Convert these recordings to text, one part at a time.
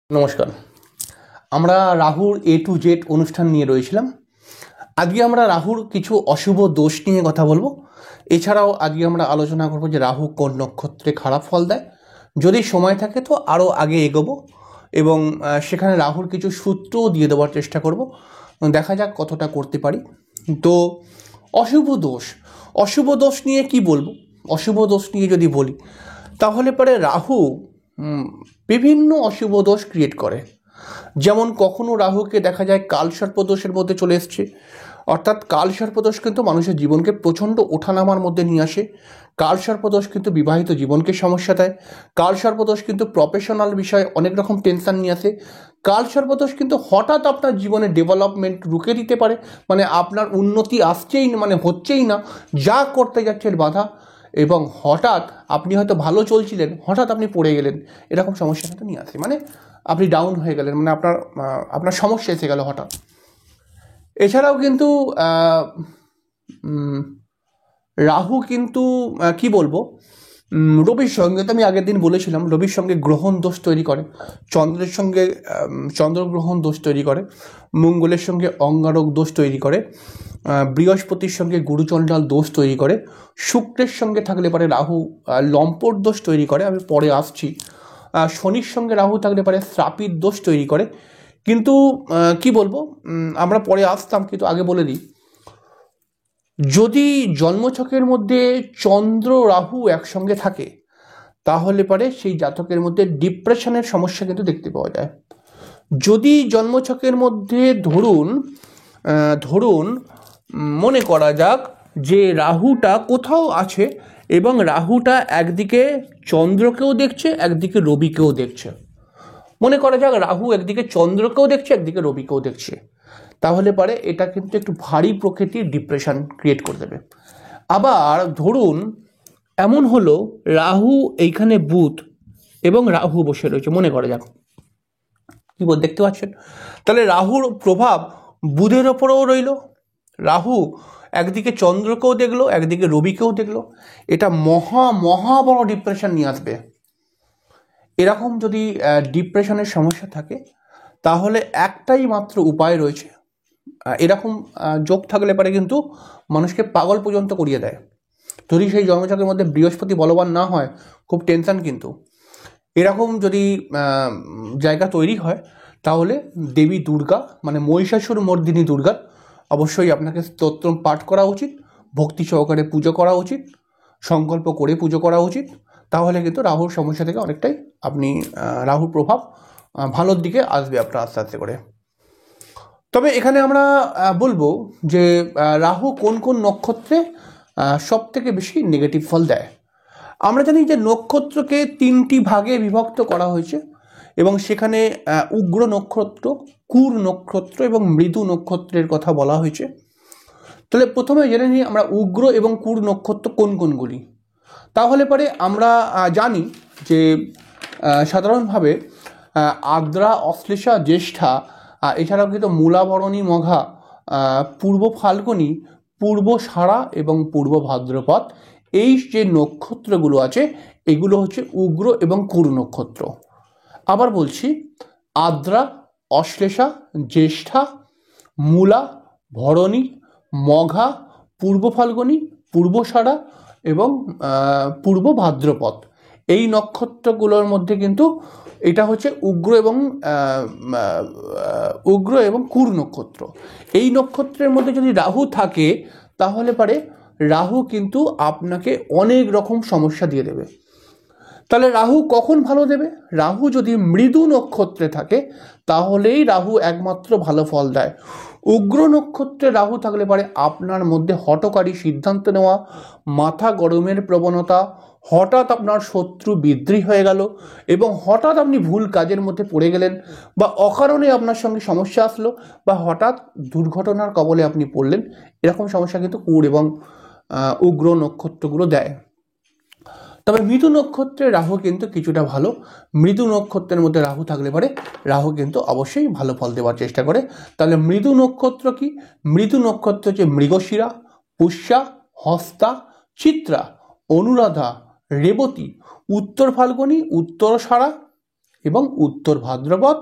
নমস্কার। আমরা রাহুর এ টু জেড অনুষ্ঠান নিয়ে রয়েছিলাম। আজকে আমরা রাহুর কিছু অশুভ দোষ নিয়ে কথা বলবো। এছাড়াও আজকে আমরা আলোচনা করবো যে রাহু কোন নক্ষত্রে খারাপ ফল দেয়। যদি সময় থাকে তো আরও আগে এগোবো এবং সেখানে রাহুর কিছু সূত্রও দিয়ে দেওয়ার চেষ্টা করব। দেখা যাক কতটা করতে পারি। তো অশুভ দোষ অশুভ দোষ নিয়ে কি বলবো? অশুভ দোষ নিয়ে যদি বলি তাহলে পরে রাহু বিভিন্ন অশুভ দোষ ক্রিয়েট করে। যেমন কখনো রাহুকে দেখা যায় কালসর্পদোষের মধ্যে চলে এসছে, অর্থাৎ কালসর্পদোষ কিন্তু মানুষের জীবনকে প্রচণ্ড ওঠানামার মধ্যে নিয়ে আসে। কালসর্পদোষ কিন্তু বিবাহিত জীবনকে সমস্যা দেয়। কালসর্পদোষ কিন্তু প্রফেশনাল বিষয়ে অনেক রকম টেনশন নিয়ে আসে। কালসর্পদোষ কিন্তু হঠাৎ আপনার জীবনে ডেভেলপমেন্ট রুখে দিতে পারে, মানে আপনার উন্নতি আসছেই না, মানে হচ্ছেই না, যা করতে যাচ্ছেন বাধা, এবং হঠাৎ আপনি হয়তো ভালো চলছিলেন, হঠাৎ আপনি পড়ে গেলেন, এরকম সমস্যা কিন্তু নিয়ে আসে। মানে আপনি ডাউন হয়ে গেলেন, মানে আপনার সমস্যা এসে গেল হঠাৎ। এছাড়াও কিন্তু রাহু কিন্তু কি বলবো, রবির সঙ্গে তো আমি আগের দিন বলেছিলাম, রবির সঙ্গে গ্রহণ দোষ তৈরি করে, চন্দ্রের সঙ্গে চন্দ্রগ্রহণ দোষ তৈরি করে, মঙ্গলের সঙ্গে অঙ্গারক দোষ তৈরি করে, বৃহস্পতির সঙ্গে গুরুচণ্ডাল দোষ তৈরি করে, শুক্রের সঙ্গে থাকলে পারে রাহু লম্পট দোষ তৈরি করে, আমি পরে আসছি। শনির সঙ্গে রাহু থাকলে পারে শ্রাপিত দোষ তৈরি করে। কিন্তু কি বলবো, আমরা পরে আসতাম, কিন্তু আগে বলে দিই, যদি জন্মছকের মধ্যে চন্দ্র রাহু একসঙ্গে থাকে তাহলে পরে সেই জাতকের মধ্যে ডিপ্রেশনের সমস্যা কিন্তু দেখতে পাওয়া যায়। যদি জন্মছকের মধ্যে ধরুন মনে করা যাক যে রাহুটা কোথাও আছে এবং রাহুটা একদিকে চন্দ্রকেও দেখছে, একদিকে রবিকেও দেখছে। মনে করা যাক রাহু একদিকে চন্দ্রকেও দেখছে, একদিকে রবিকেও দেখছে, তাহলে পরে এটা কিন্তু একটু ভারী প্রকৃতির ডিপ্রেশন ক্রিয়েট করে দেবে। আবার ধরুন এমন হলো রাহু এইখানে বুধ এবং রাহু বসে রয়েছে, মনে করা যাক, কি বল দেখতে পাচ্ছেন? তাহলে রাহুর প্রভাব বুধের ওপরেও রইল। রাহু একদিকে চন্দ্রকেও দেখলো, একদিকে রবিকেও দেখলো। এটা মহা বড় ডিপ্রেশন নিয়ে আসবে। এরকম যদি ডিপ্রেশনের সমস্যা থাকে তাহলে একটাই মাত্র উপায় রয়েছে। এরকম যোগ থাকলে পারে কিন্তু মানুষকে পাগল পর্যন্ত করিয়ে দেয়। যদি সেই জন্মছকের মধ্যে বৃহস্পতি বলবান না হয়, খুব টেনশন। কিন্তু এরকম যদি জায়গা তৈরি হয় তাহলে দেবী দুর্গা, মানে মহিষাসুর মর্দিনী দুর্গার অবশ্যই আপনাকে স্তোত্র পাঠ করা উচিত, ভক্তি সহকারে পুজো করা উচিত, সংকল্প করে পুজো করা উচিত। তাহলে কিন্তু রাহুর সমস্যা থেকে অনেকটাই আপনি রাহুর প্রভাব ভালোর দিকে আসবে আপনার আস্তে আস্তে করে। তবে এখানে আমরা বলবো যে রাহু কোন কোন নক্ষত্রে সব থেকে বেশি নেগেটিভ ফল দেয়। আমরা জানি যে নক্ষত্রকে 3টি ভাগে বিভক্ত করা হয়েছে এবং সেখানে উগ্র নক্ষত্র, কুর নক্ষত্র এবং মৃদু নক্ষত্রের কথা বলা হয়েছে। তাহলে প্রথমে জেনে নিই আমরা উগ্র এবং কুর নক্ষত্র কোন কোনগুলি। তাহলে পরে আমরা জানি যে সাধারণভাবে আদ্রা, অশ্লেষা, জ্যেষ্ঠা, এছাড়াও কিন্তু মূলাবরণী, মঘা, পূর্ব ফাল্গুনী, পূর্বষাঢ়া এবং পূর্ব ভাদ্রপদ, এই যে নক্ষত্রগুলো আছে এগুলো হচ্ছে উগ্র এবং কুর নক্ষত্র। আবার বলছি, আদ্রা, অশ্লেষা, জ্যেষ্ঠা, মূলা, ভরণী, মঘা, পূর্ব ফাল্গুনী, পূর্বষাঢ়া এবং পূর্ব ভাদ্রপদ, এই নক্ষত্রগুলোর মধ্যে কিন্তু এটা হচ্ছে উগ্র এবং কুর নক্ষত্র। এই নক্ষত্রের মধ্যে যদি রাহু থাকে তাহলে পারে রাহু কিন্তু আপনাকে অনেক রকম সমস্যা দিয়ে দেবে। তাহলে রাহু কখন ভালো দেবে? রাহু যদি মৃদু নক্ষত্রে থাকে তাহলেই রাহু একমাত্র ভালো ফল দেয়। উগ্র নক্ষত্রে রাহু থাকলে পারে আপনার মধ্যে হঠকারী সিদ্ধান্ত নেওয়া, মাথা গরমের প্রবণতা, হঠাৎ আপনার শত্রু বৃদ্ধি হয়ে গেল এবং হঠাৎ আপনি ভুল কাজের মধ্যে পড়ে গেলেন, বা অকারণে আপনার সঙ্গে সমস্যা আসলো, বা হঠাৎ দুর্ঘটনার কবলে আপনি পড়লেন, এরকম সমস্যা কিন্তু কুর এবং উগ্র নক্ষত্রগুলো দেয়। তবে মৃদু নক্ষত্রে রাহু কিন্তু কিছুটা ভালো। মৃদু নক্ষত্রের মধ্যে রাহু থাকলে পারে রাহু কিন্তু অবশ্যই ভালো ফল দেওয়ার চেষ্টা করে। তাহলে মৃদু নক্ষত্র কি? মৃদু নক্ষত্র হচ্ছে মৃগশিরা, পুষ্যা, হস্তা, চিত্রা, অনুরাধা, রেবতী, উত্তর ফাল্গুনী, উত্তরষাঢ়া এবং উত্তর ভাদ্রপদ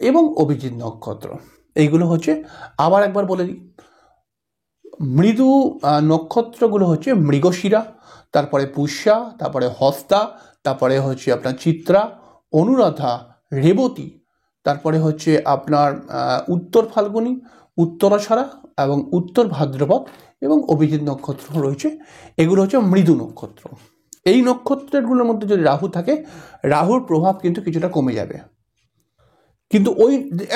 এবং অভিজিৎ নক্ষত্র। এইগুলো হচ্ছে, আবার একবার বলে দিই, মৃদু নক্ষত্রগুলো হচ্ছে মৃগশিরা, তারপরে পুষ্যা, তারপরে হস্তা, তারপরে হচ্ছে আপনার চিত্রা, অনুরাধা, রেবতী, তারপরে হচ্ছে আপনার উত্তর ফাল্গুনী, উত্তরাষাঢ়া এবং উত্তর ভাদ্রপদ এবং অভিজিৎ নক্ষত্র রয়েছে। এগুলো হচ্ছে মৃদু নক্ষত্র। এই নক্ষত্রগুলোর মধ্যে যদি রাহু থাকে, রাহুর প্রভাব কিন্তু কিছুটা কমে যাবে। কিন্তু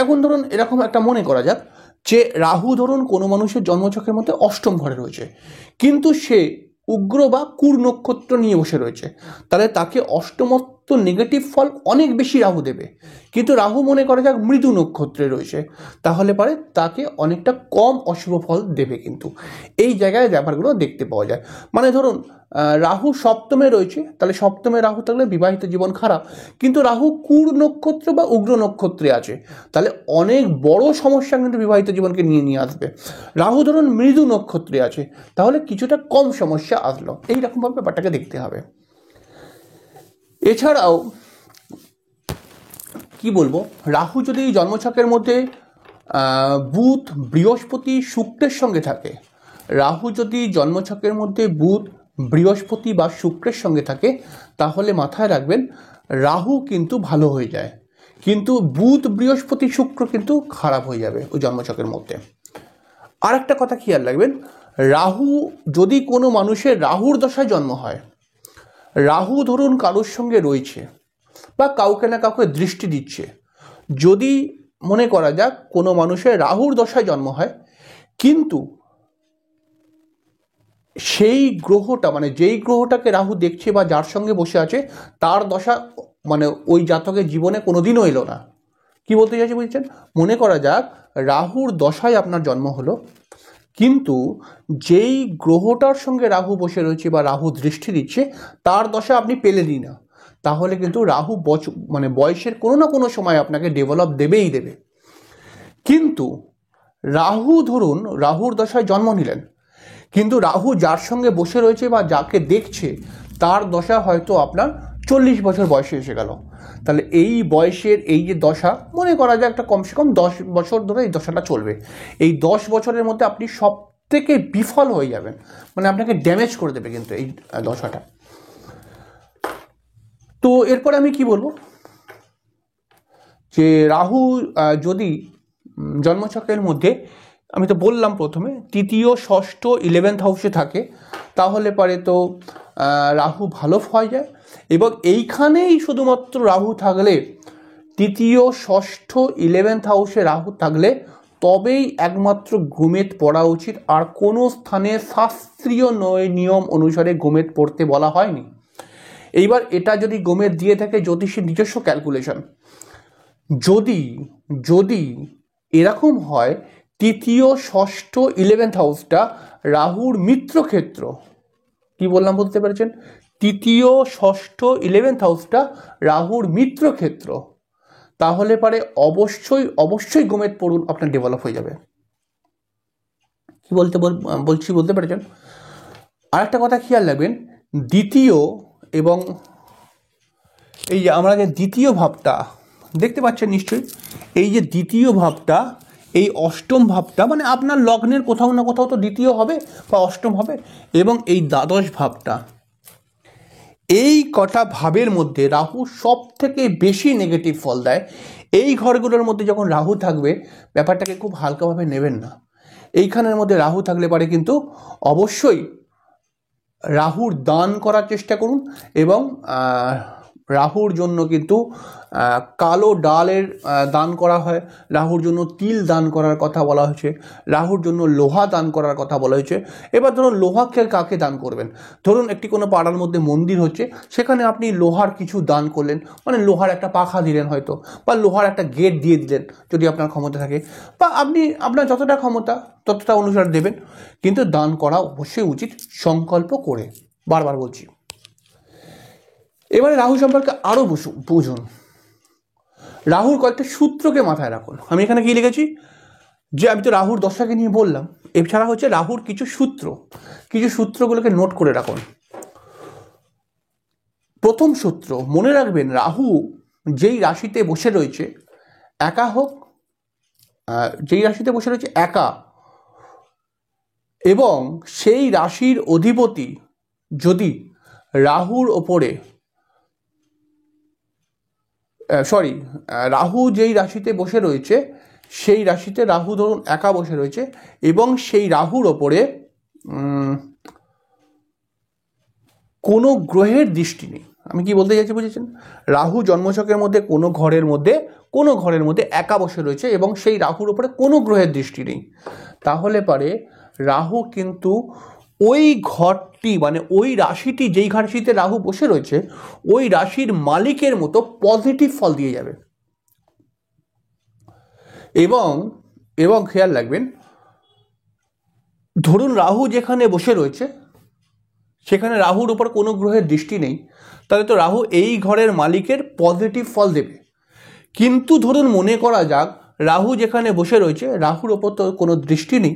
এখন ধরুন এরকম একটা মনে করা যাক যে রাহু ধরুন কোনো মানুষের জন্মছকের মধ্যে অষ্টম ঘরে রয়েছে, কিন্তু সে উগ্র বা কুর নক্ষত্র নিয়ে বসে রয়েছে, তাহলে তাকে অষ্টমত্ব নেগেটিভ ফল অনেক বেশি রাহু দেবে। কিন্তু রাহু মনে করা যাক মৃদু নক্ষত্রে রয়েছে, তাহলে পরে তাকে অনেকটা কম অশুভ ফল দেবে। কিন্তু এই জায়গায় ব্যাপারগুলো দেখতে পাওয়া যায়। মানে ধরুন রাহু সপ্তমে রয়েছে, তাহলে সপ্তমে রাহু থাকলে বিবাহিত জীবন খারাপ, কিন্তু রাহু কুর নক্ষত্র বা উগ্র নক্ষত্রে আছে, তাহলে অনেক বড় সমস্যা কিন্তু বিবাহিত জীবনকে নিয়ে আসবে। রাহু ধরুন মৃদু নক্ষত্রে আছে, তাহলে কিছুটা কম সমস্যা আসলো। এইরকমভাবে ব্যাপারটাকে দেখতে হবে। এছাড়াও কি বলবো, রাহু যদি জন্মছকের মধ্যে বুধ, বৃহস্পতি, শুক্রের সঙ্গে থাকে, রাহু যদি জন্মছকের মধ্যে বুধ, বৃহস্পতি বা শুক্রের সঙ্গে থাকে, তাহলে মাথায় রাখবেন রাহু কিন্তু ভালো হয়ে যায়, কিন্তু বুধ, বৃহস্পতি, শুক্র কিন্তু খারাপ হয়ে যাবে ওই জন্মছকের মধ্যে। আর একটা কথা খেয়াল রাখবেন, রাহু যদি কোনো মানুষের রাহুর দশায় জন্ম হয়, রাহু ধরুন কারোর সঙ্গে রয়েছে বা কাউকে না কাউকে দৃষ্টি দিচ্ছে, যদি মনে করা যাক কোনো মানুষের রাহুর দশায় জন্ম হয়, কিন্তু সেই গ্রহটা মানে যেই গ্রহটাকে রাহু দেখছে বা যার সঙ্গে বসে আছে তার দশা মানে ওই জাতকের জীবনে কোনোদিনও এলো না। কি বলতে চাইছি বুঝছেন? মনে করা যাক রাহুর দশায় আপনার জন্ম হলো, কিন্তু যেই গ্রহটার সঙ্গে রাহু বসে রয়েছে বা রাহু দৃষ্টি দিচ্ছে তার দশা আপনি পেলেনই না, তাহলে কিন্তু রাহু মানে বয়সের কোনো না কোনো সময় আপনাকে ডেভেলপ দেবেই দেবে। কিন্তু রাহু ধরুন রাহুর দশায় জন্ম নিলেন, কিন্তু রাহু যার সঙ্গে বসে রয়েছে বা যাকে দেখছে তার দশা হয়তো আপনার 40 বছর বয়সে এসে গেল, তাহলে এই বয়সের এই যে দশা, মনে করা যায় একটা কমসে কম 10 বছর ধরে এই দশাটা চলবে। এই 10 বছরের মধ্যে আপনি সব থেকে বিফল হয়ে যাবেন, মানে আপনাকে ড্যামেজ করে দেবে কিন্তু এই দশাটা। তো এরপরে আমি কি বলবো, যে রাহু যদি জন্মছকের মধ্যে, আমি তো বললাম প্রথমে, তৃতীয়, ষষ্ঠ, 11th হাউসে থাকে, তাহলে পরে তো রাহু ভালো হয়ে যায়। এবং এইখানেই শুধুমাত্র রাহু থাকলে, তৃতীয়, ষষ্ঠ, 11th হাউসে রাহু থাকলে তবেই একমাত্র গোমেদ পড়া উচিত। আর কোনো স্থানে শাস্ত্রীয় নিয়ম অনুসারে গোমেদ পড়তে বলা হয়নি। এইবার এটা যদি গোমেদ দিয়ে থাকে জ্যোতিষের নিজস্ব ক্যালকুলেশন, যদি এরকম হয় তৃতীয়, ষষ্ঠ, 11th হাউসটা রাহুর মিত্রক্ষেত্র, কি বললাম বুঝতে পেরেছেন? তৃতীয়, ষষ্ঠ, 11th হাউসটা রাহুর মিত্রক্ষেত্র, তাহলে পরে অবশ্যই গোমেদ পড়ুন, আপনার ডেভেলপ হয়ে যাবে। কি বলছি বলতে পেরেছেন? আরেকটা কথা খেয়াল রাখবেন, দ্বিতীয় এবং এই যে আমরা যে দ্বিতীয় ভাবটা দেখতে পাচ্ছেন নিশ্চয়ই, এই যে দ্বিতীয় ভাবটা, এই অষ্টম ভাবটা, মানে আপনার লগ্নের কোথাও না কোথাও তো দ্বিতীয় হবে বা অষ্টম হবে, এবং এই দ্বাদশ ভাবটা, এই কটা ভাবের মধ্যে রাহু সব থেকে বেশি নেগেটিভ ফল দেয়। এই ঘরগুলোর মধ্যে যখন রাহু থাকবে, ব্যাপারটাকে খুব হালকাভাবে নেবেন না। এইখানের মধ্যে রাহু থাকলে পারে কিন্তু অবশ্যই রাহুর দান করার চেষ্টা করুন, এবং রাহুর জন্য কিন্তু কালো ডালের দান করা হয়, রাহুর জন্য তিল দান করার কথা বলা হয়েছে, রাহুর জন্য লোহা দান করার কথা বলা হয়েছে। এবার ধরুন লোহা কাকে দান করবেন, ধরুন একটি কোনো পাড়ার মধ্যে মন্দির হচ্ছে, সেখানে আপনি লোহার কিছু দান করলেন, মানে লোহার একটা পাখা দিলেন হয়তো, বা লোহার একটা গেট দিয়ে দিলেন যদি আপনার ক্ষমতা থাকে, বা আপনি আপনার যতটা ক্ষমতা ততটা অনুসারে দেবেন, কিন্তু দান করা অবশ্যই উচিত সংকল্প করে, বারবার বলছি। এবারে রাহু সম্পর্কে আরও বুঝুন। রাহুর কয়েকটা সূত্রকে মাথায় রাখুন। আমি এখানে কি লিখেছি, যে আমি তো রাহুর দশাকে নিয়ে বললাম, এছাড়া হচ্ছে রাহুর কিছু সূত্রগুলোকে নোট করে রাখুন। প্রথম সূত্র মনে রাখবেন, রাহু যেই রাশিতে বসে রয়েছে একা হোক, যেই রাশিতে বসে রয়েছে একা, এবং সেই রাশির অধিপতি যদি রাহুর ওপরে রাহু যেই রাশিতে বসে রয়েছে সেই রাশিতে রাহু ধরুন একা বসে রয়েছে এবং সেই রাহুর ওপরে কোনো গ্রহের দৃষ্টি নেই। আমি কি বলতে চাইছি বুঝেছেন? রাহু জন্মছকের মধ্যে কোনো ঘরের মধ্যে একা বসে রয়েছে এবং সেই রাহুর ওপরে কোনো গ্রহের দৃষ্টি নেই, তাহলে পারে রাহু কিন্তু ওই ঘরটি মানে ওই রাশিটি, যেই রাশিতে রাহু বসে রয়েছে ওই রাশির মালিকের মতো পজিটিভ ফল দিয়ে যাবে। এবং খেয়াল রাখবেন, ধরুন রাহু যেখানে বসে রয়েছে সেখানে রাহুর উপর কোনো গ্রহের দৃষ্টি নেই, তাহলে তো রাহু এই ঘরের মালিকের পজিটিভ ফল দেবে। কিন্তু ধরুন মনে করা যাক রাহু যেখানে বসে রয়েছে রাহুর ওপর তো কোনো দৃষ্টি নেই,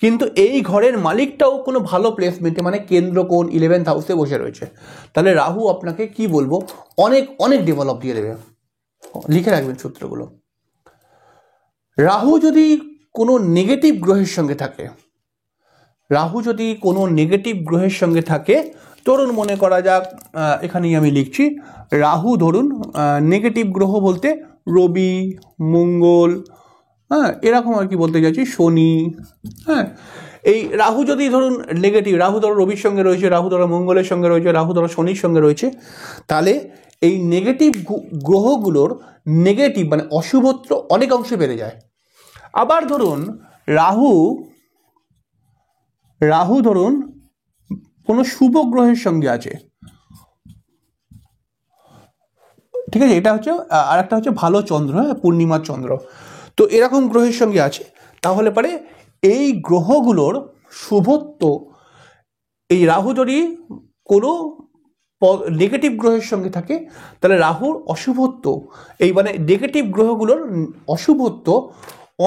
কিন্তু এই ঘরের মালিকটাও কোনো ভালো প্লেসমেন্টে মানে কেন্দ্রকোণ 11th হাউসে বসে রয়েছে, তাহলে রাহু আপনাকে কি বলবো অনেক অনেক ডেভেলপ দিয়ে দেবে। লিখে রাখবেন সূত্রগুলো। রাহু যদি কোনো নেগেটিভ গ্রহের সঙ্গে থাকে, ধরুন মনে করা যাক এখানেই আমি লিখছি, রাহু ধরুন নেগেটিভ গ্রহ বলতে রবি, মঙ্গল, এরকম আর কি বলতে চাইছি, শনি, এই রাহু যদি ধরুন নেগেটিভ, রাহু ধরো রবির সঙ্গে রয়েছে, রাহু ধরো মঙ্গলের সঙ্গে রয়েছে, রাহু ধরো শনির সঙ্গে রয়েছে, তাহলে এই নেগেটিভ গ্রহগুলোর নেগেটিভ মানে অশুভত্ব অনেক অংশে বেড়ে যায়। আবার ধরুন রাহু ধরুন কোনো শুভ গ্রহের সঙ্গে আছে, ঠিক আছে, এটা হচ্ছে আর একটা হচ্ছে ভালো চন্দ্র, পূর্ণিমার চন্দ্র, তো এরকম গ্রহের সঙ্গে আছে, তাহলে পরে এই গ্রহগুলোর শুভত্ব, এই রাহু যদি কোনো নেগেটিভ গ্রহের সঙ্গে থাকে তাহলে রাহুর অশুভত্ব, এই মানে নেগেটিভ গ্রহগুলোর অশুভত্ব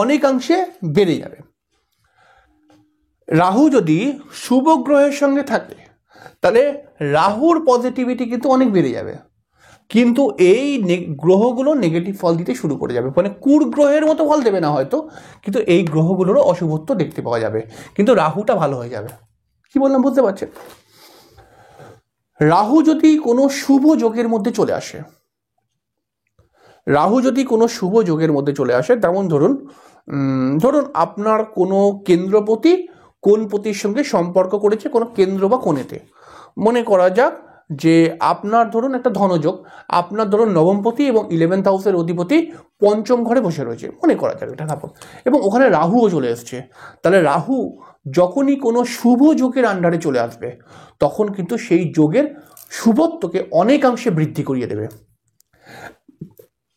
অনেকাংশে বেড়ে যাবে। রাহু যদি শুভ গ্রহের সঙ্গে থাকে তাহলে রাহুর পজিটিভিটি কিন্তু অনেক বেড়ে যাবে, কিন্তু এই গ্রহগুলো নেগেটিভ ফল দিতে শুরু করে যাবে, মানে গ্রহের মতো ফল দেবে না হয়তো, কিন্তু এই গ্রহগুলোরও অশুভত্ব দেখতে পাওয়া যাবে, কিন্তু রাহুটা ভালো হয়ে যাবে। কি বললাম বুঝতে পারছেন? রাহু যদি কোনো শুভ যোগের মধ্যে চলে আসে, যেমন ধরুন আপনার কোনো কেন্দ্রপতি কোণপতির সঙ্গে সম্পর্ক করেছে কোনো কেন্দ্র বা কোণেতে, মনে করা যাক যে আপনার ধরুন একটা ধনযোগ, আপনার ধরুন নবমপতি এবং 11th হাউসের অধিপতি পঞ্চম ঘরে বসে রয়েছে, মনে করা যাক এটা ভাবুন, এবং ওখানে রাহুও চলে এসছে, তাহলে রাহু যখনই কোনো শুভ যোগের আন্ডারে চলে আসবে তখন কিন্তু সেই যোগের শুভত্বকে অনেকাংশে বৃদ্ধি করিয়ে দেবে।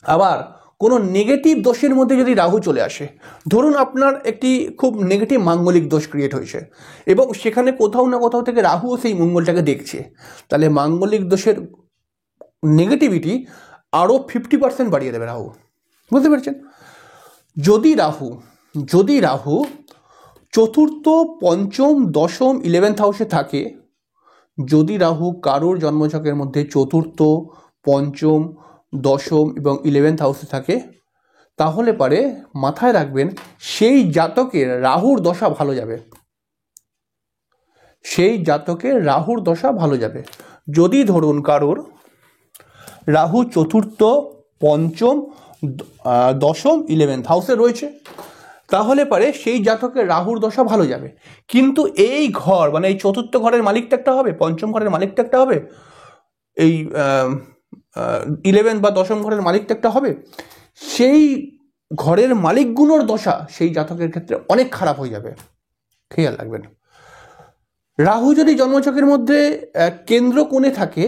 আবার কোনো নেগেটিভ দোষের মধ্যে যদি রাহু চলে আসে, ধরুন আপনার একটি খুব নেগেটিভ মাঙ্গলিক দোষ ক্রিয়েট হয়েছে এবং সেখানে কোথাও না কোথাও থেকে রাহুও সেই মঙ্গলটাকে দেখছে, তাহলে মাঙ্গলিক দোষের নেগেটিভিটি আরও 50% বাড়িয়ে দেবে রাহু। বুঝতে পেরেছেন? যদি রাহু চতুর্থ, পঞ্চম, দশম 11th হাউসে থাকে, যদি রাহু কারোর জন্মছকের মধ্যে চতুর্থ, পঞ্চম, দশম এবং 11th হাউসে থাকে, তাহলে পারে মাথায় রাখবেন সেই জাতকের রাহুর দশা ভালো যাবে। যদি ধরুন কারোর রাহু চতুর্থ, পঞ্চম, দশম 11th হাউসে রয়েছে, তাহলে পারে সেই জাতকের রাহুর দশা ভালো যাবে, কিন্তু এই ঘর মানে এই চতুর্থ ঘরের মালিকটা একটা হবে, পঞ্চম ঘরের মালিকটা একটা হবে, এই 11 বা দশম ঘরের মালিকটা একটা হবে, সেই ঘরের মালিকগুলোর দশা সেই জাতকের ক্ষেত্রে অনেক খারাপ হয়ে যাবে। খেয়াল রাখবেন, রাহু যদি জন্মছকের মধ্যে কেন্দ্র কোণে থাকে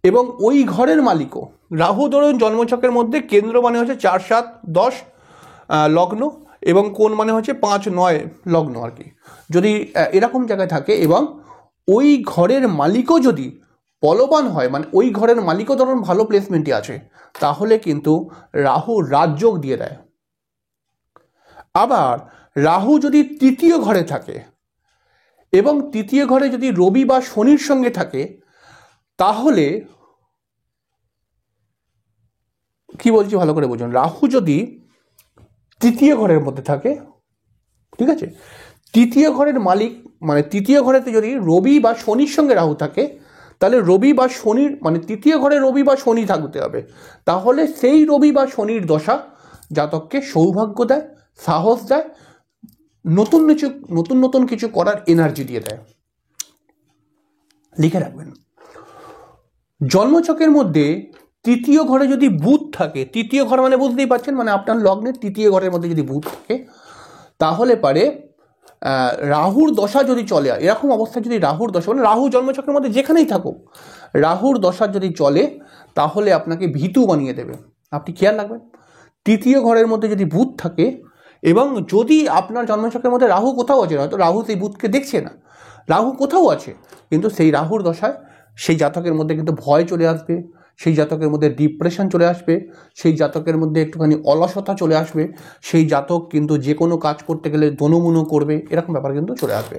এবং ওই ঘরের মালিকও, রাহু ধরুন জন্মছকের মধ্যে কেন্দ্র মানে হচ্ছে 4, 7, 10 লগ্ন এবং কোণ মানে হচ্ছে 5, 9 লগ্ন আর কি, যদি এরকম জায়গায় থাকে এবং ওই ঘরের মালিকও যদি বলবান হয়, মানে ওই ঘরের মালিকও ধরুন ভালো প্লেসমেন্টে আছে, তাহলে কিন্তু রাহু রাজযোগ দিয়ে দেয়। আবার রাহু যদি তৃতীয় ঘরে থাকে এবং তৃতীয় ঘরে যদি রবি বা শনির সঙ্গে থাকে, তাহলে কি বলছি ভালো করে বুঝুন। রাহু যদি তৃতীয় ঘরের মধ্যে থাকে, ঠিক আছে, তৃতীয় ঘরের মালিক মানে তৃতীয় ঘরেতে যদি রবি বা শনির সঙ্গে রাহু থাকে, তাহলে রবি বা শনির মানে তৃতীয় ঘরে রবি বা শনি থাকতে হবে। তাহলে সেই রবি বা শনির দশা জাতককে সৌভাগ্য দেয়, সাহস দেয়, নতুন কিছু করার এনার্জি দিয়ে দেয়। লিখে রাখবেন, জন্মছকের মধ্যে তৃতীয় ঘরে যদি বুধ থাকে, তৃতীয় ঘর মানে বুঝতেই পারছেন, মানে আপনার লগ্নের তৃতীয় ঘরের মধ্যে যদি বুধ থাকে, তাহলে পারে রাহুর দশা যদি চলে, এরকম অবস্থায় যদি রাহুর দশা, মানে রাহু জন্মছকের মধ্যে যেখানেই থাকুক, রাহুর দশা যদি চলে, তাহলে আপনাকে ভীতু বানিয়ে দেবে। আপনি খেয়াল রাখবেন, তৃতীয় ঘরের মধ্যে যদি বুধ থাকে এবং যদি আপনার জন্মছকের মধ্যে রাহু কোথাও আছে, হয়তো রাহু সেই বুধকে দেখছে না, রাহু কোথাও আছে, কিন্তু সেই রাহুর দশায় সেই জাতকের মধ্যে কিন্তু ভয় চলে আসবে, সেই জাতকের মধ্যে ডিপ্রেশন চলে আসবে, সেই জাতকের মধ্যে একটুখানি অলসতা চলে আসবে, সেই জাতক কিন্তু যে কোনো কাজ করতে গেলে দোনমুনো করবে, এরকম ব্যাপার কিন্তু চলে আসবে।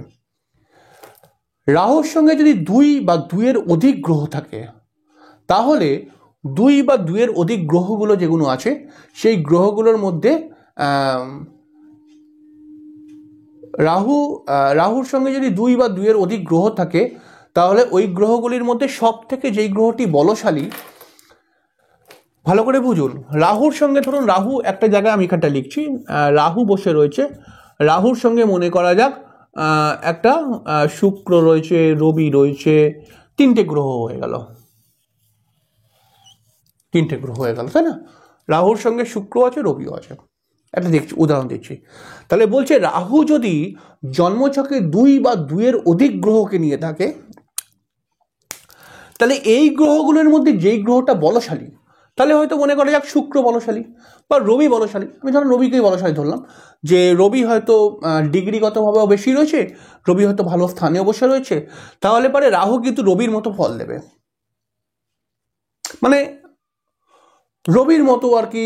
রাহুর সঙ্গে যদি 2 বা 2-এর অধিক গ্রহ থাকে, তাহলে 2 বা 2-এর অধিক গ্রহগুলো যেগুলো আছে, সেই গ্রহগুলোর মধ্যে রাহুর সঙ্গে যদি 2 বা 2-এর অধিক গ্রহ থাকে, তাহলে ওই গ্রহগুলির মধ্যে সব থেকে যেই গ্রহটি বলশালী, ভালো করে বুঝুন, রাহুর সঙ্গে ধরুন রাহু একটা জায়গায়, আমি এখানটা লিখছি, রাহু বসে রয়েছে, রাহুর সঙ্গে মনে করা যাক একটা শুক্র রয়েছে, রবি রয়েছে, 3টে গ্রহ হয়ে গেল, 3টে গ্রহ হয়ে গেল, তাই না? রাহুর সঙ্গে শুক্র আছে, রবিও আছে, একটা দেখছি উদাহরণ দিচ্ছি। তাহলে বলছে রাহু যদি জন্মছকে 2 বা 2-এর অধিক গ্রহকে নিয়ে থাকে, তাহলে এই গ্রহগুলোর মধ্যে যেই গ্রহটা বলশালী, তাহলে হয়তো মনে করা যাক শুক্র বলশালী বা রবি বলশালী, আমি ধরুন রবিকেই বলশালী ধরলাম, যে রবি হয়তো ডিগ্রিগতভাবেও বেশি রয়েছে, রবি হয়তো ভালো স্থানেও বসে রয়েছে, তাহলে পরে রাহু কিন্তু রবির মতো ফল দেবে, মানে রবির মতো আর কি।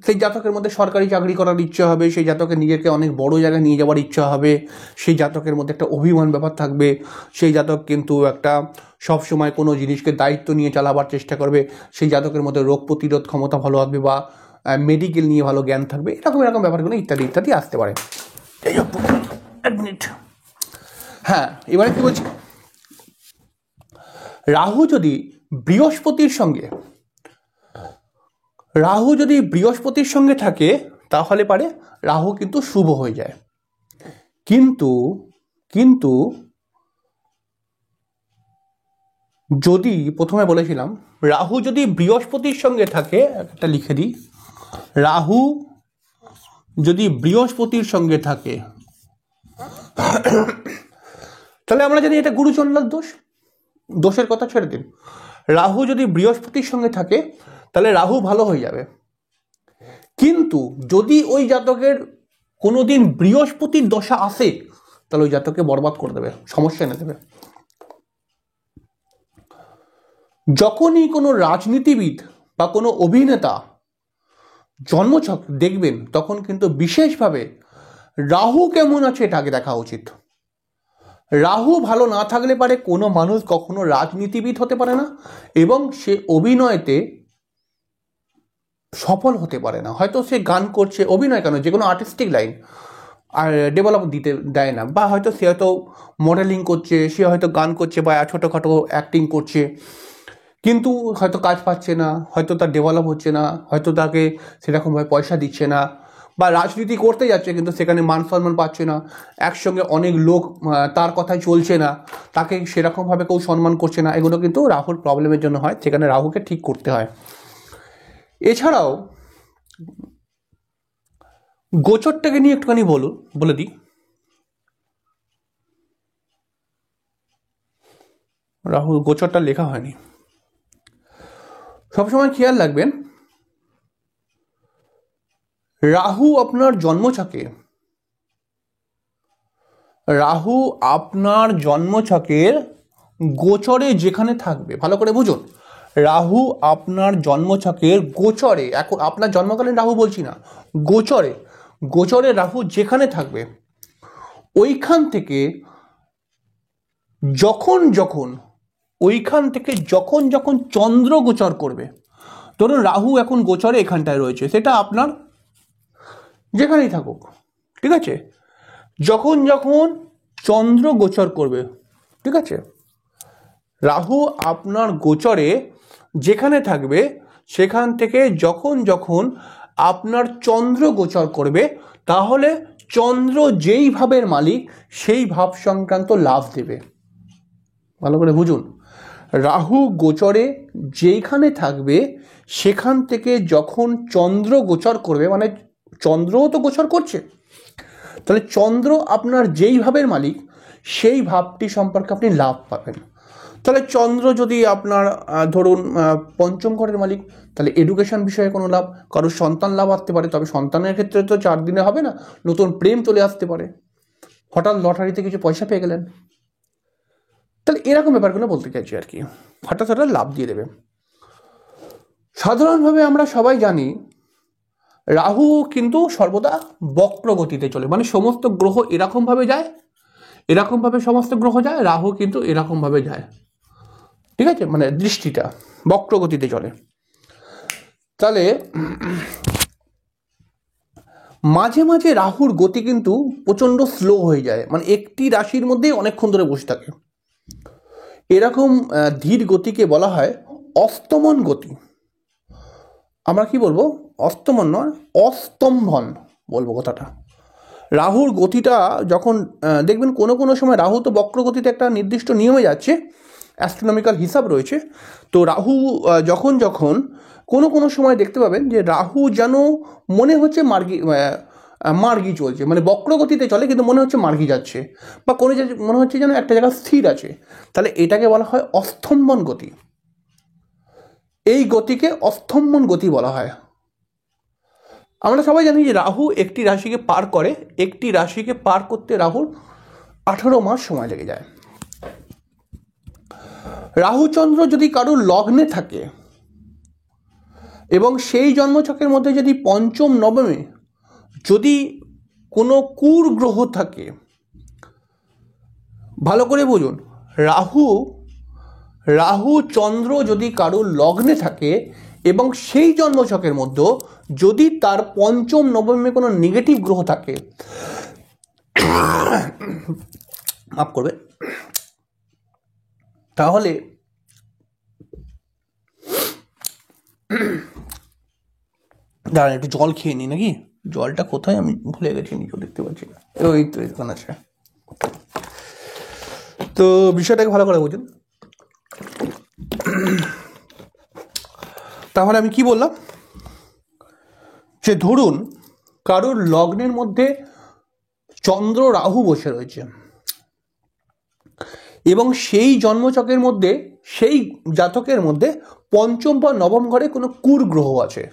সেই জাতকের মধ্যে সরকারি চাকরি করার ইচ্ছা হবে, সেই জাতকের নিজেকে অনেক বড় জায়গায় নিয়ে যাওয়ার ইচ্ছা হবে, সেই জাতকের মধ্যে একটা অভিমান ব্যাপার থাকবে, সেই জাতক কিন্তু একটা সবসময় কোনো জিনিসকে দায়িত্ব নিয়ে চালাবার চেষ্টা করবে, সেই জাতকের মধ্যে রোগ প্রতিরোধ ক্ষমতা ভালো আসবে বা মেডিকেল নিয়ে ভালো জ্ঞান থাকবে, এরকম ব্যাপারগুলো ইত্যাদি ইত্যাদি আসতে পারে। এক মিনিট, হ্যাঁ, এবারে কি বলছি, রাহু যদি বৃহস্পতির সঙ্গে থাকে, তাহলে পারে রাহু কিন্তু শুভ হয়ে যায়। কিন্তু যদি প্রথমে বলেছিলাম, রাহু যদি বৃহস্পতির সঙ্গে থাকে, একটা লিখে দিই, রাহু যদি বৃহস্পতির সঙ্গে থাকে, তাহলে আমরা জানি এটা গুরুচণ্ডাল দোষের কথা ছেড়ে দিন। রাহু যদি বৃহস্পতির সঙ্গে থাকে, তাহলে রাহু ভালো হয়ে যাবে। কিন্তু যদি ওই জাতকের কোনোদিন বৃহস্পতির দশা আসে, তাহলে ওই জাতককে বরবাদ করে দেবে, সমস্যা এনে দেবে। যখনই কোনো রাজনীতিবিদ বা কোনো অভিনেতা জন্মছক দেখবেন, তখন কিন্তু বিশেষভাবে রাহু কেমন আছে এটা আগে দেখা উচিত। রাহু ভালো না থাকলে পারে কোনো মানুষ কখনো রাজনীতিবিদ হতে পারে না, এবং সে অভিনয়তে সফল হতে পারে না। হয়তো সে গান করছে, অভিনয় কেন, যে কোনো আর্টিস্টিক লাইন আর ডেভেলপ দিতে দেয় না, বা হয়তো সে হয়তো মডেলিং করছে, সে হয়তো গান করছে বা ছোটোখাটো অ্যাক্টিং করছে, কিন্তু হয়তো কাজ পাচ্ছে না, হয়তো তার ডেভেলপ হচ্ছে না, হয়তো তাকে সেরকমভাবে পয়সা দিচ্ছে না, বা রাজনীতি করতে যাচ্ছে কিন্তু সেখানে মান সম্মান পাচ্ছে না, একসঙ্গে অনেক লোক তার কথায় চলছে না, তাকে সেরকমভাবে কেউ সম্মান করছে না, এগুলো কিন্তু রাহুর প্রবলেমের জন্য হয়, সেখানে রাহুকে ঠিক করতে হয়। এছাড়াও গোচরটাকে নিয়ে একটুখানি বলে দিই। রাহু গোচরটা লেখা হয়নি, সবসময় খেয়াল রাখবেন, রাহু আপনার জন্মছকের গোচরে যেখানে থাকবে, ভালো করে বুঝুন, রাহু আপনার জন্মছকের গোচরে, এখন আপনার জন্মকালীন রাহু বলছি না, গোচরে রাহু যেখানে থাকবে, ওইখান থেকে যখন চন্দ্র গোচর করবে, ধরুন রাহু এখন গোচরে এখানটায় রয়েছে, সেটা আপনার যেখানেই থাকুক, ঠিক আছে, যখন যখন চন্দ্র গোচর করবে, ঠিক আছে, রাহু আপনার গোচরে যেখানে থাকবে সেখান থেকে যখন যখন আপনার চন্দ্র গোচর করবে, তাহলে চন্দ্র যেই ভাবের মালিক সেই ভাব সংক্রান্ত লাভ দেবে। ভালো করে বুঝুন, রাহু গোচরে যেইখানে থাকবে সেখান থেকে যখন চন্দ্র গোচর করবে, মানে চন্দ্রও তো গোচর করছে, তাহলে চন্দ্র আপনার যেই ভাবের মালিক সেই ভাবটি সম্পর্কে আপনি লাভ পাবেন। তাহলে চন্দ্র যদি আপনার ধরুন পঞ্চম ঘরের মালিক, তাহলে এডুকেশন বিষয়ে কোনো লাভ, কারোর সন্তান লাভ আসতে পারে, তবে সন্তানের ক্ষেত্রে তো 4 দিনে হবে না, নতুন প্রেম চলে আসতে পারে, হঠাৎ লটারিতে কিছু পয়সা পেয়ে গেলেন, তাহলে এরকম ব্যাপারগুলো বলতে চাইছি আর কি, হঠাৎ হঠাৎ লাভ দিয়ে দেবে। সাধারণভাবে আমরা সবাই জানি রাহু কিন্তু সর্বদা বক্র গতিতে চলে, মানে সমস্ত গ্রহ এরকমভাবে যায়, এরকমভাবে সমস্ত গ্রহ যায়, রাহু কিন্তু এরকমভাবে যায়, ঠিক আছে, মানে দৃষ্টিটা বক্র গতিতে চলে। তাহলে মাঝে মাঝে রাহুর গতি কিন্তু প্রচণ্ড স্লো হয়ে যায়, মানে একটি রাশির মধ্যেই অনেকক্ষণ ধরে বসে থাকে, এরকম ধীর গতিকে বলা হয় অস্তমন গতি। আমরা কি বলবো, অস্তমন নয়, অস্তম্ভন বলবো কথাটা। রাহুর গতিটা যখন দেখবেন কোনো কোনো সময় রাহু তো বক্রগতিতে একটা নির্দিষ্ট নিয়মে যাচ্ছে, অ্যাস্ট্রোনমিক্যাল হিসাব রয়েছে, তো রাহু যখন যখন কোনো কোনো সময় দেখতে পাবেন যে রাহু যেন মনে হচ্ছে মার্গি চলছে, মানে বক্রগতিতে চলে কিন্তু মনে হচ্ছে মার্গি যাচ্ছে, বা কোনো মনে হচ্ছে যেন একটা জায়গা স্থির আছে, তাহলে এটাকে বলা হয় অস্তম্ভন গতি। এই গতিকে অস্তম্ভন গতি বলা হয়। আমরা সবাই জানি যে রাহু একটি রাশিকে পার করে, একটি রাশিকে পার করতে রাহুর 18 মাস সময় লেগে যায়। রাহুচন্দ্র যদি কারোর লগ্নে থাকে এবং সেই জন্মছকের মধ্যে যদি পঞ্চম নবমে যদি কোনো কুর গ্রহ থাকে, ভালো করে বুঝুন, রাহু চন্দ্র যদি কারোর লগ্নে থাকে এবং সেই জন্মছকের মধ্যে যদি তার পঞ্চম নবমে কোনো নেগেটিভ গ্রহ থাকে, মাফ করবে, তাহলে দাঁড়ান একটু জল খেয়ে নিই নাকি, জলটা কোথায় আমি ভুলে গেছি, নিজেও দেখতে পাচ্ছি না, ওই তো এখানে আছে। তো বিষয়টাকে ভালো করে বুঝুন। তাহলে আমি কি বললাম, যে ধরুন কারোর লগ্নের মধ্যে চন্দ্র রাহু বসে রয়েছে এবং সেই জন্মচকের মধ্যে সেই জাতকের মধ্যে পঞ্চম বা নবম ঘরে কোনো কুর গ্রহ আছে,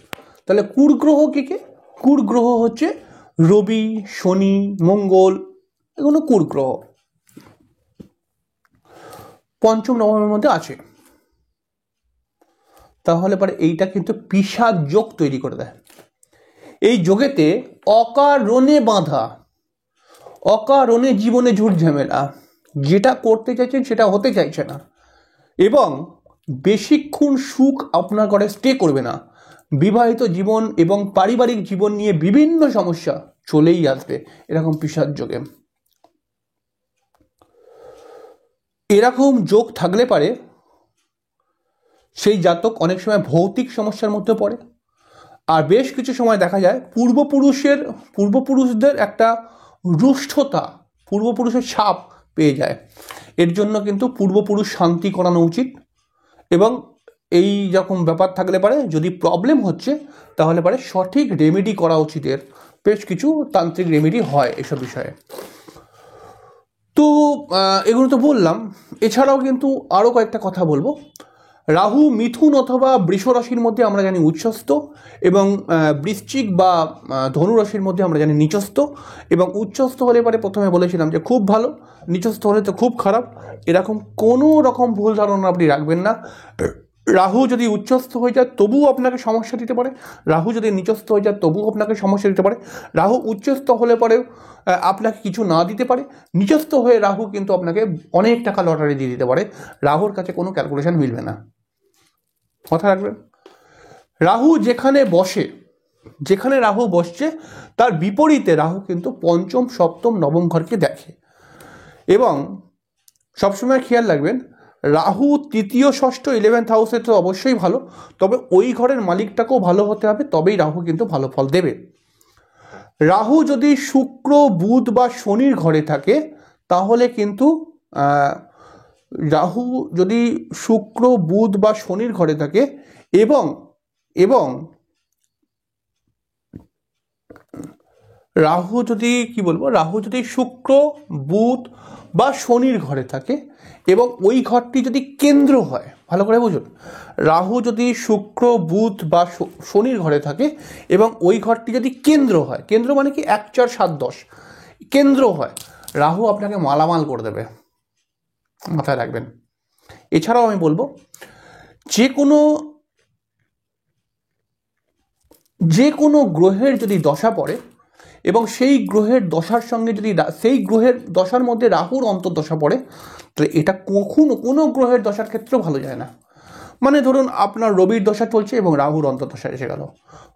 তাহলে কুর গ্রহ কি কে? কুর গ্রহ হচ্ছে রবি, শনি, মঙ্গল, এগুলো কুর গ্রহ পঞ্চম নবমের মধ্যে আছে, তাহলে পরে এইটা কিন্তু পিশাচ যোগ তৈরি করে দেয়। এই যোগেতে অকারণে বাঁধা, অকারণে জীবনে ঝুট ঝামেলা, যেটা করতে চাইছেন সেটা হতে চাইছে না, এবং বেশিক্ষণ সুখ আপনার ঘরে স্টে করবে না, বিবাহিত জীবন এবং পারিবারিক জীবন নিয়ে বিভিন্ন সমস্যা চলেই আসবে এরকম পিশাচ যোগে। এরকম যোগ থাকলে পারে সেই জাতক অনেক সময় ভৌতিক সমস্যার মধ্যে পড়ে, আর বেশ কিছু সময় দেখা যায় পূর্বপুরুষদের একটা রুষ্টতা, পূর্বপুরুষের ছাপ পেয়ে যায়। এর জন্য কিন্তু পূর্বপুরুষ শান্তি করানো উচিত, এবং এই যখন ব্যাপার থাকলে পারে যদি প্রবলেম হচ্ছে তাহলে পারে সঠিক রেমেডি করা উচিত। এর বেশ কিছু তান্ত্রিক রেমেডি হয় এসব বিষয়ে। তো এগুলো তো বললাম, এছাড়াও কিন্তু আরও কয়েকটা কথা বলবো। রাহু মিথুন অথবা বৃষ রাশির মধ্যে আমরা জানি উচ্চস্থ, এবং বৃশ্চিক বা ধনু রাশির মধ্যে আমরা জানি নিচস্থ, এবং উচ্চস্থ হলে পরে প্রথমে বলেছিলাম যে খুব ভালো, নিচস্থ হলে তো খুব খারাপ, এরকম কোনো রকম ভুল ধারণা আপনি রাখবেন না। রাহু যদি উচ্চস্থ হয়ে যায় তবুও আপনাকে সমস্যা দিতে পারে, রাহু যদি নিচস্থ হয়ে যায় তবুও আপনাকে সমস্যা দিতে পারে, রাহু উচ্চস্থ হলে পরেও আপনাকে কিছু না দিতে পারে, নিচস্থ হয়ে রাহু কিন্তু আপনাকে অনেক টাকা লটারি দিয়ে দিতে পারে, রাহুর কাছে কোনো ক্যালকুলেশন মিলবে না, কথা রাখবেন। রাহু যেখানে বসে, যেখানে রাহু বসছে তার বিপরীতে রাহু কিন্তু পঞ্চম, সপ্তম, নবম ঘরকে দেখে। এবং সবসময় খেয়াল রাখবেন, রাহু তৃতীয়, ষষ্ঠ, 11th হাউসে তো অবশ্যই ভালো, তবে ওই ঘরের মালিকটাকেও ভালো হতে হবে, তবেই রাহু কিন্তু ভালো ফল দেবে। রাহু যদি শুক্র, বুধ বা শনির ঘরে থাকে তাহলে কিন্তু রাহু যদি শুক্র, বুধ বা শনির ঘরে থাকে এবং এবং রাহু যদি রাহু যদি শুক্র, বুধ বা শনির ঘরে থাকে এবং ওই ঘরটি যদি কেন্দ্র হয়, ভালো করে বুঝুন, রাহু যদি শুক্র, বুধ বা শনির ঘরে থাকে এবং ওই ঘরটি যদি কেন্দ্র হয়, কেন্দ্র মানে কি 1, 4, 7, 10 কেন্দ্র হয়, রাহু আপনাকে মালামাল করে দেবে, মাথায় রাখবেন। এছাড়াও আমি বলবো, যে কোনো গ্রহের যদি দশা পড়ে এবং সেই গ্রহের দশার সঙ্গে যদি সেই গ্রহের দশার মধ্যে রাহুর অন্তর্দশা পড়ে, তাহলে এটা কখনো কোনো গ্রহের দশার ক্ষেত্রেও ভালো যায় না। মানে ধরুন আপনার রবির দশা চলছে এবং রাহুর অন্তর্দশা এসে গেল,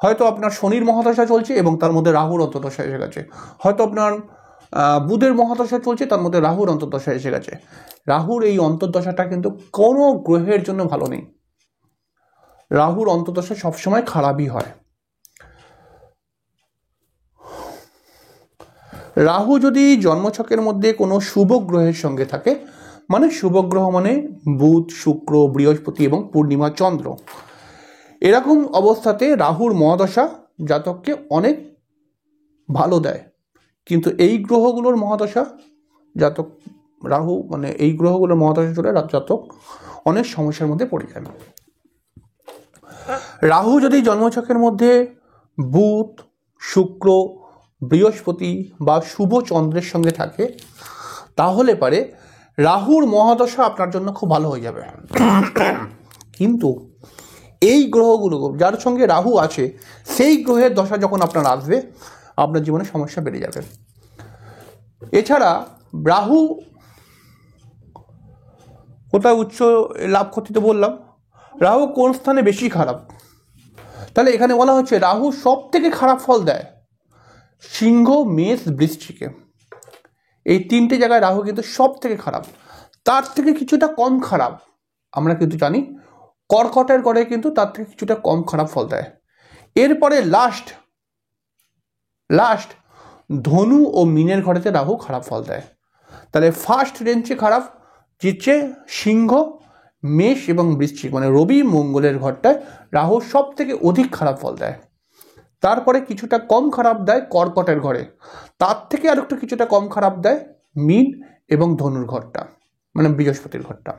হয়তো আপনার শনির মহাদশা চলছে এবং তার মধ্যে রাহুর অন্তর্দশা এসে গেছে, হয়তো আপনার বুধের মহাদশা চলছে, তার মধ্যে রাহুর অন্তর্দশা এসে গেছে। রাহুর এই অন্তর্দশাটা কিন্তু কোনো গ্রহের জন্য ভালো নেই। রাহুর অন্তর্দশা সবসময় খারাপই হয়। রাহু যদি জন্মছকের মধ্যে কোনো শুভ গ্রহের সঙ্গে থাকে, মানে শুভ গ্রহ মানে বুধ, শুক্র, বৃহস্পতি এবং পূর্ণিমা চন্দ্র, এরকম অবস্থাতে রাহুর মহাদশা জাতককে অনেক ভালো দেয়। কিন্তু এই গ্রহগুলোর মহাদশা জাতক রাহু মানে এই গ্রহগুলোর মহাদশা চলে জাতক অনেক সমস্যার মধ্যে পড়ে যায়। রাহু যদি জন্মছকের মধ্যে বুধ, শুক্র, বৃহস্পতি বা শুভ চন্দ্রের সঙ্গে থাকে তাহলে পারে রাহুর মহাদশা আপনার জন্য খুব ভালো হয়ে যাবে। কিন্তু এই গ্রহগুলো যার সঙ্গে রাহু আছে সেই গ্রহের দশা যখন আপনার আসবে, আপনার জীবনে সমস্যা বেড়ে যাবে। এছাড়া রাহু কোথায় উচ্চ লাভ ক্ষতিতে বললাম, রাহু কোন স্থানে বেশি খারাপ, তাহলে এখানে বলা হচ্ছে রাহু সব থেকে খারাপ ফল দেয় সিংহ, মেষ, বৃশ্চিকে। এই তিনটে জায়গায় রাহু কিন্তু সব থেকে খারাপ। তার থেকে কিছুটা কম খারাপ আমরা কিন্তু জানি কর্কটের ঘরে কিন্তু তার থেকে কিছুটা কম খারাপ ফল দেয়। এরপরে লাস্ট ধনু ও মীনের ঘরেতে রাহু খারাপ ফল দেয়। তাহলে ফার্স্ট রেঞ্জে খারাপ জিতছে সিংহ, মেষ এবং বৃশ্চিক, মানে রবি মঙ্গলের ঘরটায় রাহু সব থেকে অধিক খারাপ ফল দেয়। তারপরে কিছুটা কম খারাপ দেয় কর্কটের ঘরে, তার থেকে আর একটু কিছুটা কম খারাপ দেয় মীন এবং ধনুর ঘরটা, মানে বৃহস্পতির ঘরটা।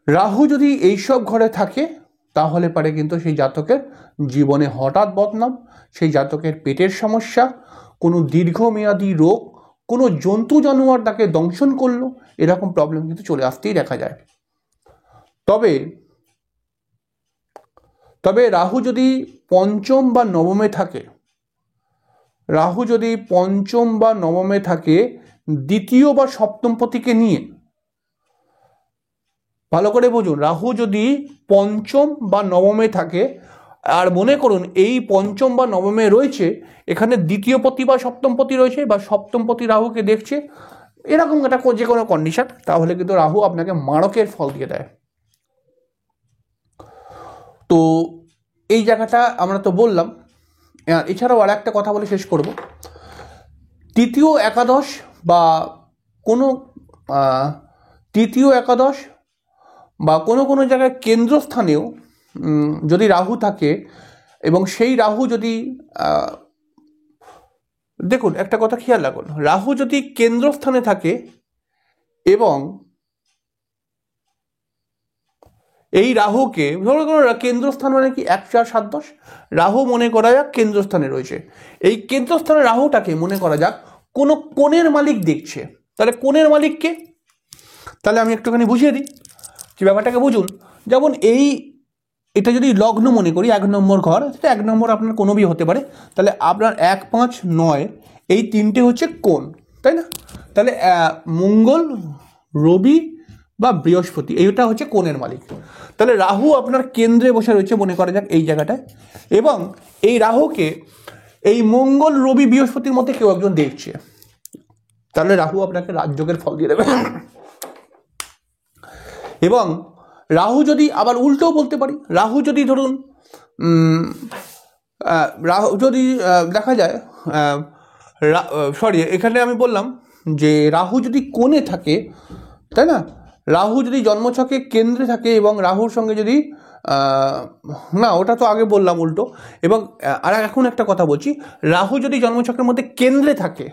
রাহু যদি এইসব ঘরে থাকে তাহলে পারে কিন্তু সেই জাতকের জীবনে হঠাৎ বদনাম, সেই জাতকের পেটের সমস্যা, কোনো দীর্ঘমেয়াদী রোগ, কোনো জন্তু জানোয়ার তাকে দংশন করলো, এরকম প্রবলেম কিন্তু চলে আসতেই দেখা যায়। তবে রাহু যদি পঞ্চম বা নবমে থাকে, রাহু যদি পঞ্চম বা নবমে থাকে দ্বিতীয় বা সপ্তম পতিকে নিয়ে, ভালো করে বুঝুন, রাহু যদি পঞ্চম বা নবমে থাকে আর মনে করুন এই পঞ্চম বা নবমে রয়েছে, এখানে দ্বিতীয় পতি বা সপ্তম পতি রয়েছে বা সপ্তম পতি রাহুকে দেখছে, এরকম একটা যে কোনো কন্ডিশন, তাহলে কিন্তু রাহু আপনাকে মারকের ফল দিয়ে দেয়। তো এই জায়গাটা আমরা তো বললাম। এছাড়াও আর একটা কথা বলে শেষ করব, তৃতীয় একাদশ বা কোনো তৃতীয় একাদশ বা কোনো জায়গায় কেন্দ্রস্থানেও যদি রাহু থাকে এবং সেই রাহু যদি দেখুন একটা কথা খেয়াল রাখুন, রাহু যদি কেন্দ্রস্থানে থাকে এবং এই রাহুকে ধরো কেন্দ্রস্থান মানে কি 1, 4, 7, 10, রাহু মনে করা যাক কেন্দ্রস্থানে রয়েছে, এই কেন্দ্রস্থানে রাহুটাকে মনে করা যাক কোনো কোণের মালিক দেখছে, তাহলে কোণের মালিককে তাহলে আমি একটুখানি বুঝিয়ে দিই যে ব্যাপারটাকে বুঝুন। যেমন এটা যদি লগ্ন মনে করি 1 নম্বর ঘর, সেটা 1 নম্বর আপনার কোনো বি হতে পারে, তাহলে আপনার 1, 5, 9 এই তিনটে হচ্ছে কোণ, তাই না? তাহলে মঙ্গল, রবি বা বৃহস্পতি, এইটা হচ্ছে কোণের মালিক। তাহলে রাহু আপনার কেন্দ্রে বসে রয়েছে মনে করা যাক এই জায়গাটায়, এবং এই রাহুকে এই মঙ্গল, রবি, বৃহস্পতির মধ্যে কেউ একজন দেখছে, তাহলে রাহু আপনাকে রাজযোগের ফল দিয়ে দেবে। এবং রাহু যদি আবার উল্টোও বলতে পারি, রাহু যদি ধরুন রাহু যদি দেখা যায় এখানে আমি বললাম যে রাহু যদি কোণে থাকে, তাই না, রাহু যদি জন্মছকে কেন্দ্রে থাকে এবং রাহুর সঙ্গে যদি না, ওটা তো আগে বললাম উল্টো। এবং আর এখন একটা কথা বলছি, রাহু যদি জন্মছকের মধ্যে কেন্দ্রে থাকে,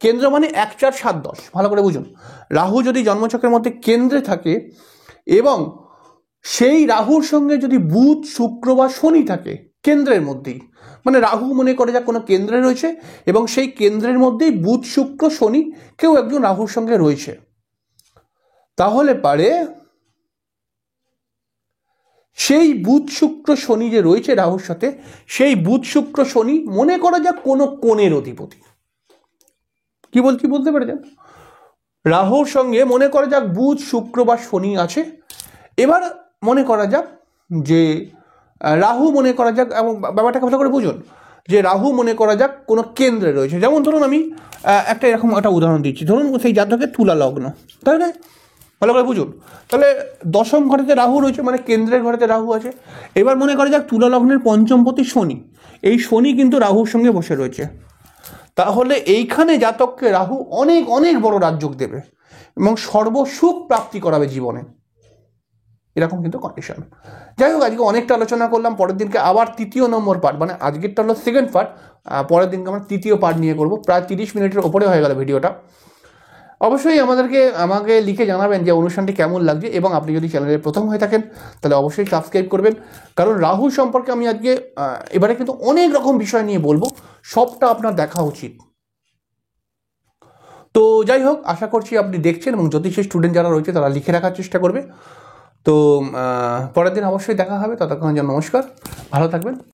কেন্দ্র মানে 1, 4, 7, 10, ভালো করে বুঝুন, রাহু যদি জন্মছকের মধ্যে কেন্দ্রে থাকে এবং সেই রাহুর সঙ্গে যদি বুধ, শুক্র বা শনি থাকে কেন্দ্রের মধ্যেই, মানে রাহু মনে করে যাক কোনো কেন্দ্রে রয়েছে এবং সেই কেন্দ্রের মধ্যেই বুধ, শুক্র, শনি কেউ একজন রাহুর সঙ্গে রয়েছে, তাহলে পারে সেই বুধ, শুক্র, শনি যে রয়েছে রাহুর সাথে, সেই বুধ, শুক্র, শনি মনে করা যাক কোনো কোণের অধিপতি। কি বলছি বুঝতে পেরেছেন? রাহুর সঙ্গে মনে করা যাক বুধ, শুক্র বা শনি আছে। এবার মনে করা যাক যে রাহু মনে করা যাক, এবং ব্যাপারটাকে ভালো করে বুঝুন, যে রাহু মনে করা যাক কোনো কেন্দ্রে রয়েছে। যেমন ধরুন আমি এরকম একটা উদাহরণ দিচ্ছি, ধরুন সেই জাতকের তুলা লগ্ন, তাই না, ভালো করে বুঝুন। তাহলে দশম ঘরেতে রাহু রয়েছে, মানে কেন্দ্রের ঘরেতে রাহু আছে। এবার মনে করা যাক তুলা লগ্নের পঞ্চমপতি শনি, এই শনি কিন্তু রাহুর সঙ্গে বসে রয়েছে, তাহলে এইখানে জাতককে রাহু অনেক অনেক বড় রাজযোগ দেবে এবং সর্বসুখ প্রাপ্তি করাবে জীবনে, এরকম কিন্তু কন্ডিশন। যাই হোক, আজকে অনেকটা আলোচনা করলাম, পরের দিনকে আবার 3য় নম্বর পার্ট, মানে আজকেরটা হলো 2nd পার্ট, পরের দিনকে আমরা 3য় পার্ট নিয়ে করবো। প্রায় 30 মিনিটের ওপরে হয়ে গেল ভিডিওটা। অবশ্যই আমাকে লিখে জানাবেন যে অনুষ্ঠানটি কেমন লাগছে, এবং আপনি যদি চ্যানেলে প্রথম হয়ে থাকেন তাহলে অবশ্যই সাবস্ক্রাইব করবেন, কারণ রাহু সম্পর্কে আমি আজকে এবারে কিন্তু অনেক রকম বিষয় নিয়ে বলবো, সবটা আপনার দেখা উচিত। তো যাই হোক, আশা করছি আপনি দেখছেন এবং জ্যোতিষের স্টুডেন্ট যারা রয়েছে তারা লিখে রাখার চেষ্টা করবে। তো পরের দিন অবশ্যই দেখা হবে, ততক্ষণের জন্য নমস্কার, ভালো থাকবেন।